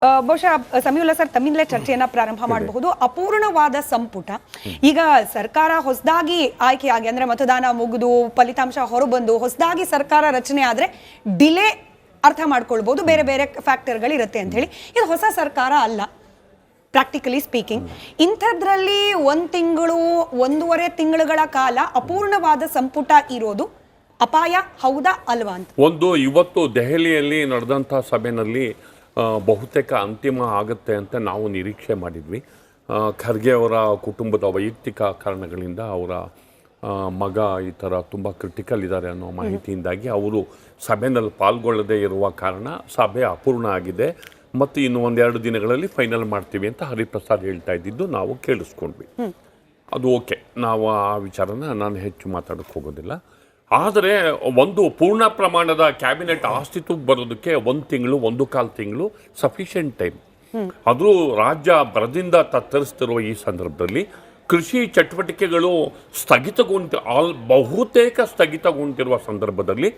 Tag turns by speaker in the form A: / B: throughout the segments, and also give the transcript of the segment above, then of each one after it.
A: ಬಹುಶಃ ಸಮೀವುಲ್ಲಾ ಸರ್ ತಮ್ಮಿಂದಲೇ ಚರ್ಚೆಯನ್ನ ಪ್ರಾರಂಭ ಮಾಡಬಹುದು. ಅಪೂರ್ಣವಾದ ಸಂಪುಟ ಈಗ ಸರ್ಕಾರ ಹೊಸದಾಗಿ ಆಯ್ಕೆಯಾಗಿ ಅಂದ್ರೆ ಮತದಾನ ಮುಗಿದು ಫಲಿತಾಂಶ ಹೊರಬಂದು ಹೊಸದಾಗಿ ಸರ್ಕಾರ ರಚನೆ ಆದ್ರೆ ಡಿಲೇ ಅರ್ಥ ಮಾಡ್ಕೊಳ್ಬಹುದು, ಬೇರೆ ಬೇರೆ ಫ್ಯಾಕ್ಟರ್ಗಳು ಇರುತ್ತೆ ಅಂತ ಹೇಳಿ. ಇದು ಹೊಸ ಸರ್ಕಾರ ಅಲ್ಲ ಪ್ರಾಕ್ಟಿಕಲಿ ಸ್ಪೀಕಿಂಗ್. ಇಂಥದ್ರಲ್ಲಿ 1 ತಿಂಗಳು 1.5 ತಿಂಗಳುಗಳ ಕಾಲ ಅಪೂರ್ಣವಾದ ಸಂಪುಟ ಇರೋದು ಅಪಾಯ ಹೌದಾ ಅಲ್ವಾ ಅಂತ
B: ಇವತ್ತು ದೆಹಲಿಯಲ್ಲಿ ನಡೆದಂಥ ಸಭೆಯಲ್ಲಿ ಬಹುತೇಕ ಅಂತಿಮ ಆಗುತ್ತೆ ಅಂತ ನಾವು ನಿರೀಕ್ಷೆ ಮಾಡಿದ್ವಿ. ಖರ್ಗೆ ಅವರ ಕುಟುಂಬದ ವೈಯಕ್ತಿಕ ಕಾರಣಗಳಿಂದ ಅವರ ಮಗ ಈ ಥರ ತುಂಬ ಕ್ರಿಟಿಕಲ್ ಇದ್ದಾರೆ ಅನ್ನೋ ಮಾಹಿತಿಯಿಂದಾಗಿ ಅವರು ಸಭೆಯಲ್ಲಿ ಪಾಲ್ಗೊಳ್ಳದೇ ಇರುವ ಕಾರಣ ಸಭೆ ಅಪೂರ್ಣ ಆಗಿದೆ ಮತ್ತು ಇನ್ನು 1-2 ದಿನಗಳಲ್ಲಿ ಫೈನಲ್ ಮಾಡ್ತೀವಿ ಅಂತ ಹರಿಪ್ರಸಾದ್ ಹೇಳ್ತಾ ಇದ್ದಿದ್ದು ನಾವು ಕೇಳಿಸ್ಕೊಂಡ್ವಿ. ಅದು ಓಕೆ, ನಾವು ಆ ವಿಚಾರನ ನಾನು ಹೆಚ್ಚು ಮಾತಾಡೋಕ್ಕೆ ಹೋಗೋದಿಲ್ಲ. ಆದರೆ ಒಂದು ಪೂರ್ಣ ಪ್ರಮಾಣದ ಕ್ಯಾಬಿನೆಟ್ ಅಸ್ತಿತ್ವಕ್ಕೆ ಬರೋದಕ್ಕೆ 1 ತಿಂಗಳು 1.25 ತಿಂಗಳು ಸಫಿಷಿಯೆಂಟ್ ಟೈಮ್. ಅದು ರಾಜ್ಯ ಬರದಿಂದ ತತ್ತರಿಸ್ತಿರುವ ಈ ಸಂದರ್ಭದಲ್ಲಿ ಕೃಷಿ ಚಟುವಟಿಕೆಗಳು ಬಹುತೇಕ ಸ್ಥಗಿತಗೊಂಡಿರುವ ಸಂದರ್ಭದಲ್ಲಿ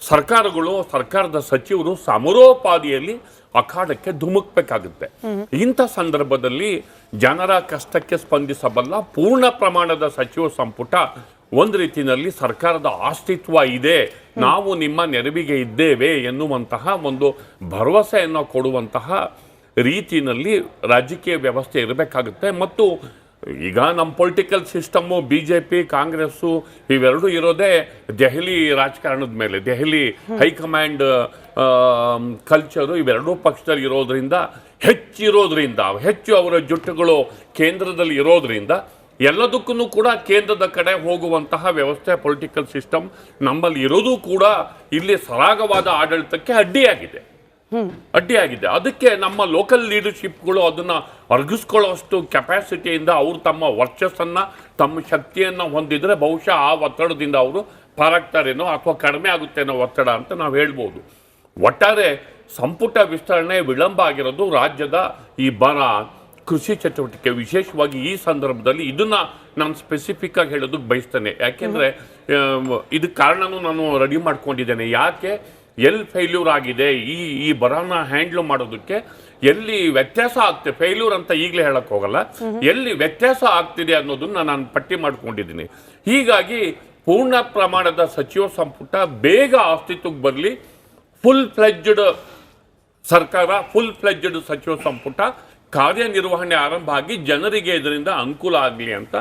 B: ಸರ್ಕಾರದ ಸಚಿವರು ಸಮರೋಪಾದಿಯಲ್ಲಿ ಅಖಾಡಕ್ಕೆ ಧುಮುಕ್ಬೇಕಾಗುತ್ತೆ. ಇಂಥ ಸಂದರ್ಭದಲ್ಲಿ ಜನರ ಕಷ್ಟಕ್ಕೆ ಸ್ಪಂದಿಸಬಲ್ಲ ಪೂರ್ಣ ಪ್ರಮಾಣದ ಸಚಿವ ಸಂಪುಟ ಒಂದು ರೀತಿಯಲ್ಲಿ ಸರ್ಕಾರದ ಅಸ್ತಿತ್ವ ಇದೆ, ನಾವು ನಿಮ್ಮ ನೆರವಿಗೆ ಇದ್ದೇವೆ ಎನ್ನುವಂತಹ ಒಂದು ಭರವಸೆಯನ್ನು ಕೊಡುವಂತಹ ರೀತಿಯಲ್ಲಿ ರಾಜಕೀಯ ವ್ಯವಸ್ಥೆ ಇರಬೇಕಾಗುತ್ತೆ. ಮತ್ತು ಈಗ ನಮ್ಮ ಪೊಲಿಟಿಕಲ್ ಸಿಸ್ಟಮ್ಮು BJP ಕಾಂಗ್ರೆಸ್ಸು ಇವೆರಡೂ ಇರೋದೇ ದೆಹಲಿ ರಾಜಕಾರಣದ ಮೇಲೆ, ದೆಹಲಿ ಹೈಕಮಾಂಡ್ ಕಲ್ಚರು ಇವೆರಡೂ ಪಕ್ಷದಲ್ಲಿ ಇರೋದ್ರಿಂದ ಹೆಚ್ಚು ಅವರ ಜುಟ್ಟುಗಳು ಕೇಂದ್ರದಲ್ಲಿ ಇರೋದ್ರಿಂದ ಎಲ್ಲದಕ್ಕೂ ಕೂಡ ಕೇಂದ್ರದ ಕಡೆ ಹೋಗುವಂತಹ ವ್ಯವಸ್ಥೆ ಪೊಲಿಟಿಕಲ್ ಸಿಸ್ಟಮ್ ನಮ್ಮಲ್ಲಿ ಇರೋದು ಕೂಡ ಇಲ್ಲಿ ಸರಾಗವಾದ ಆಡಳಿತಕ್ಕೆ ಅಡ್ಡಿಯಾಗಿದೆ. ಅದಕ್ಕೆ ನಮ್ಮ ಲೋಕಲ್ ಲೀಡರ್ಶಿಪ್ಗಳು ಅದನ್ನು ಅರ್ಗಿಸ್ಕೊಳ್ಳೋಷ್ಟು ಕೆಪಾಸಿಟಿಯಿಂದ ಅವರು ತಮ್ಮ ವರ್ಚಸ್ಸನ್ನು ತಮ್ಮ ಶಕ್ತಿಯನ್ನು ಹೊಂದಿದ್ರೆ ಬಹುಶಃ ಆ ಒತ್ತಡದಿಂದ ಅವರು ಪಾರಾಗ್ತಾರೇನೋ ಅಥವಾ ಕಡಿಮೆ ಆಗುತ್ತೇನೋ ಒತ್ತಡ ಅಂತ ನಾವು ಹೇಳ್ಬೋದು. ಒಟ್ಟಾರೆ ಸಂಪುಟ ವಿಸ್ತರಣೆ ವಿಳಂಬ ಆಗಿರೋದು ರಾಜ್ಯದ ಈ ಬರ ಕೃಷಿ ಚಟುವಟಿಕೆ ವಿಶೇಷವಾಗಿ ಈ ಸಂದರ್ಭದಲ್ಲಿ ಇದನ್ನ ನಾನು ಸ್ಪೆಸಿಫಿಕ್ ಆಗಿ ಹೇಳೋದಕ್ಕೆ ಬಯಸ್ತೇನೆ. ಯಾಕೆಂದರೆ ಇದಕ್ಕೆ ಕಾರಣನೂ ನಾನು ರೆಡಿ ಮಾಡ್ಕೊಂಡಿದ್ದೇನೆ. ಯಾಕೆ ಎಲ್ಲಿ ಫೇಲ್ಯೂರ್ ಆಗಿದೆ ಈ ಬರನ ಹ್ಯಾಂಡ್ಲ್ ಮಾಡೋದಕ್ಕೆ, ಎಲ್ಲಿ ವ್ಯತ್ಯಾಸ ಆಗ್ತದೆ, ಫೇಲ್ಯೂರ್ ಅಂತ ಈಗಲೇ ಹೇಳಕ್ ಹೋಗಲ್ಲ, ಎಲ್ಲಿ ವ್ಯತ್ಯಾಸ ಆಗ್ತಿದೆ ಅನ್ನೋದನ್ನ ನಾನು ಪಟ್ಟಿ ಮಾಡ್ಕೊಂಡಿದ್ದೀನಿ. ಹೀಗಾಗಿ ಪೂರ್ಣ ಪ್ರಮಾಣದ ಸಚಿವ ಸಂಪುಟ ಬೇಗ ಅಸ್ತಿತ್ವಕ್ಕೆ ಬರಲಿ, ಫುಲ್ ಫ್ಲೆಡ್ಜ್ಡ್ ಸರ್ಕಾರ, ಫುಲ್ ಫ್ಲೆಡ್ಜ್ಡ್ ಸಚಿವ ಸಂಪುಟ ಕಾರ್ಯನಿರ್ವಹಣೆ ಆರಂಭ ಆಗಿ ಜನರಿಗೆ ಇದರಿಂದ ಅನುಕೂಲ ಆಗಲಿ ಅಂತ